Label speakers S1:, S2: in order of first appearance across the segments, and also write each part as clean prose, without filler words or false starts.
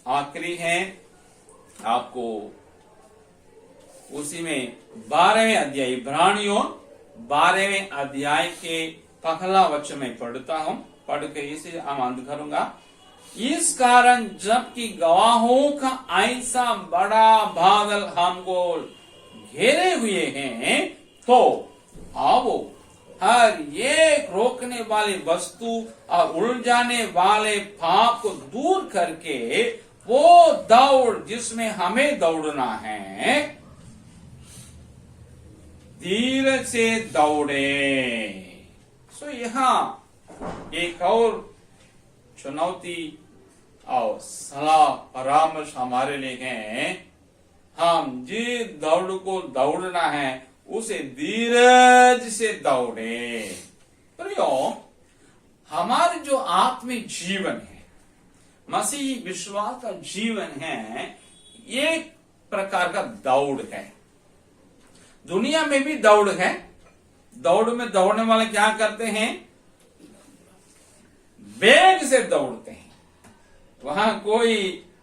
S1: आखिरी है आपको उसी में 12वें अध्याय, इब्रानियों 12वें अध्याय के पहला वचन में पढ़ता हूं, पढ़ के इसे आमंद करूंगा। इस कारण जबकि गवाहों का ऐसा बड़ा बादल हमको घेरे हुए हैं, तो आओ हर एक रोकने वाली वस्तु और उलझाने वाले पाप को दूर करके वो दौड़ जिसमें हमें दौड़ना है, धीरज से दौड़े। सो यहाँ एक और चुनौती और सलाह परामर्श हमारे लिए है। हम जिस दौड़ को दौड़ना है उसे धीरज से दौड़े। प्रियो, हमारे जो आत्मिक जीवन है, मसीही विश्वास का जीवन है, एक प्रकार का दौड़ है। दुनिया में भी दौड़ है। दौड़ में दौड़ने वाले क्या करते हैं? वेग से दौड़ते हैं। वहां कोई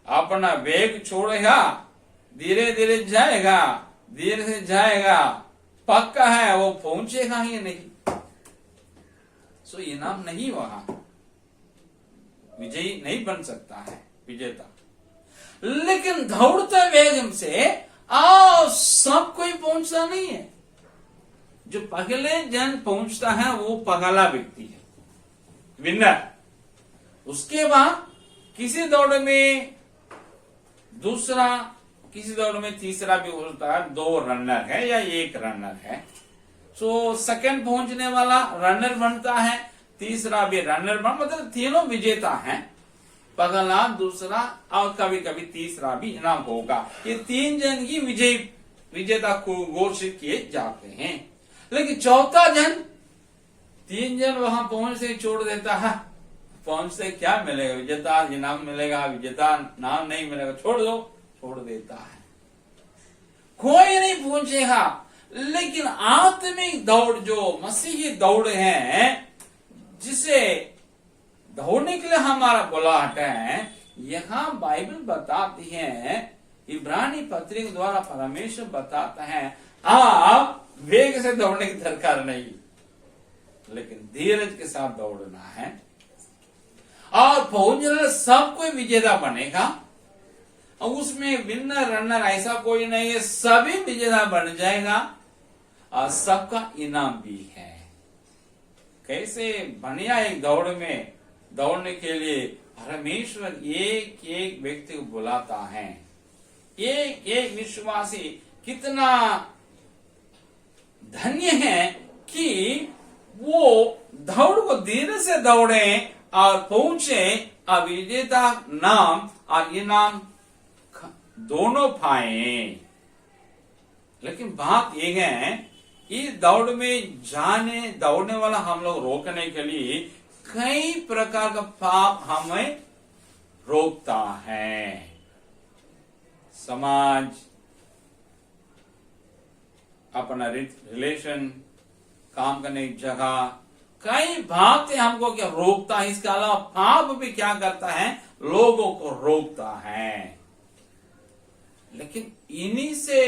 S1: अपना वेग छोड़ेगा, धीरे धीरे जाएगा, धीरे से जाएगा, पक्का है वो पहुंचेगा ही नहीं। सो इनाम नहीं, वहां विजयी नहीं बन सकता है, विजेता। लेकिन दौड़ते वेग से सब कोई पहुंचता नहीं है। जो पहले जन पहुंचता है वो पहला व्यक्ति है, विनर। उसके बाद किसी दौड़ में दूसरा, किसी दौड़ में तीसरा भी होता है। 2 रनर है या 1 रनर है, सो सेकंड पहुंचने वाला रनर बनता है, तीसरा भी रनर बन, मतलब तीनों विजेता हैं। पहला, दूसरा और कभी कभी तीसरा भी इनाम होगा। ये 3 जन ही विजेता को घोषित किए जाते हैं। लेकिन चौथा जन, 3 जन वहां पहुंचते छोड़ देता है। पहुंचते क्या मिलेगा? विजेता इनाम मिलेगा, विजेता नाम नहीं मिलेगा, छोड़ दो, छोड़ देता है। कोई नहीं पहुंचेगा। लेकिन आत्मिक दौड़ जो मसीही दौड़ है, जिसे दौड़ने के लिए हमारा बुलाहट है, यहाँ बाइबल बताती है, इब्रानी पत्री द्वारा परमेश्वर बताता है, आप वेग से दौड़ने की दरकार नहीं, लेकिन धीरज के साथ दौड़ना है। और पहुंचने सब कोई विजेता बनेगा। और उसमें विनर रनर ऐसा कोई नहीं है, सभी विजेता बन जाएगा और सबका इनाम भी है। कैसे बढ़िया एक दौड़ में दौड़ने के लिए परमेश्वर एक एक व्यक्ति को बुलाता है। एक एक विश्वासी कितना धन्य है कि वो दौड़ को धीरे से दौड़े और पहुंचे और विजेता नाम और इनाम दोनों पाए। लेकिन बात यह है, इस दौड़ में दौड़ने वाला हम लोग रोकने के लिए कई प्रकार का पाप हमें रोकता है। समाज, अपना रिलेशन, काम करने की जगह, कई बातें हमको क्या रोकता है। इसके अलावा पाप भी क्या करता है? लोगों को रोकता है। लेकिन इन्हीं से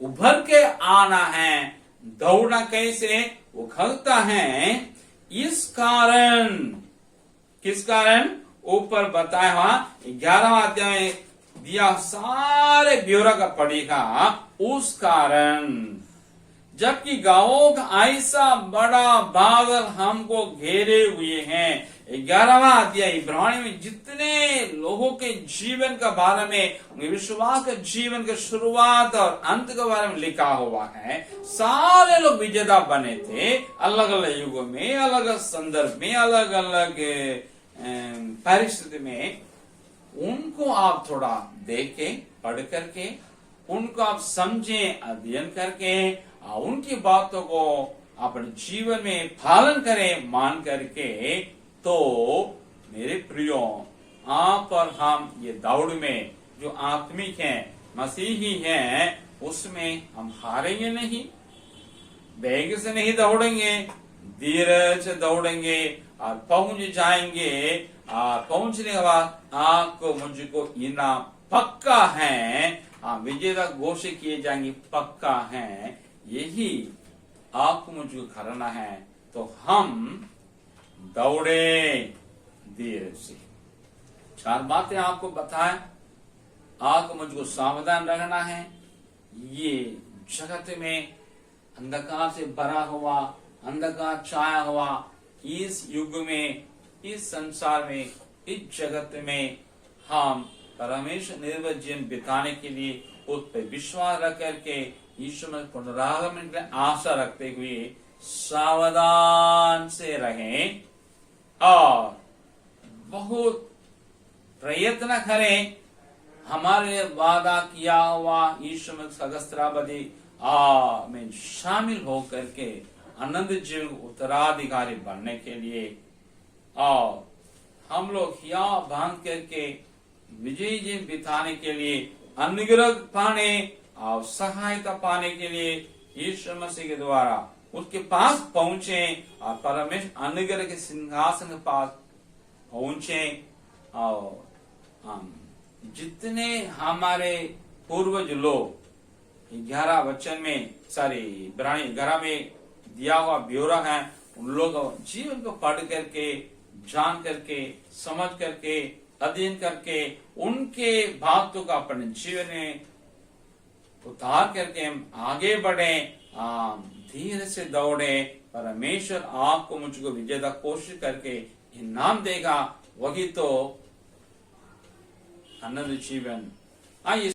S1: उभर के आना है। दौड़ना कैसे? वो खलता है इस कारण। किस कारण? ऊपर बताया हुआ 11वां अध्याय दिया सारे ब्यौरा का पढ़ेगा। उस कारण जबकि गांवों का ऐसा बड़ा बादल हमको घेरे हुए हैं। 11वां अध्याय इब्रानी में जितने लोगों के जीवन का बारे में, विश्वास के जीवन के शुरुआत और अंत के बारे में लिखा हुआ है। सारे लोग विजेता बने थे, अलग अलग युगों में, अलग अलग संदर्भ में, अलग अलग परिस्थिति में। उनको आप थोड़ा देखें, पढ़ करके, उनको आप समझें, अध्ययन करके, उनकी बातों को अपने जीवन में पालन करें, मान करके, तो मेरे प्रियो, आप और हम ये दौड़ में जो आत्मिक हैं, मसीही हैं, उसमें हम हारेंगे नहीं। वेग से नहीं दौड़ेंगे, धीरज से दौड़ेंगे और पहुंच जाएंगे पहुंचने के बाद आपको मुझको इनाम पक्का है, विजेता घोषित किए जाएंगे पक्का है, यही आपको मुझको करना है। तो हम दौड़े धीरे से। 4 बातें आपको बताएं, आपको मुझको सावधान रहना है। ये जगत में अंधकार से भरा हुआ, अंधकार छाया हुआ इस युग में, इस संसार में, इस जगत में हम परमेश्वर निर्भर जीवन बिताने के लिए उस पर विश्वास रख करके ईश्वर में पुनरागमन की आशा रखते हुए सावधान से रहें और बहुत प्रयत्न करें हमारे वादा किया हुआ ईश्वर में सहस्त्रावधि में शामिल होकर के आनंद जीवन उत्तराधिकारी बनने के लिए, और हम लोग हिया बांध करके विजयी जीवन बिताने के लिए, अनुग्रह पाने और सहायता पाने के लिए ईश्वर मसीह के द्वारा उसके पास पहुंचे और परमेश्वर अनुग्रह के सिंहासन के पास पहुंचे। और जितने हमारे पूर्वज लोग 11 वचन में, सॉरी 11 में दिया हुआ ब्यौरा है, उन लोग जीवन को पढ़ करके, जान करके, समझ करके, अध्ययन करके उनके बातों का अपने जीवन में उतार करके हम आगे बढ़े, धीरे से दौड़े। परमेश्वर आपको मुझको विजेता कोशिश करके इनाम देगा, वही तो आनंद जीवन। आइए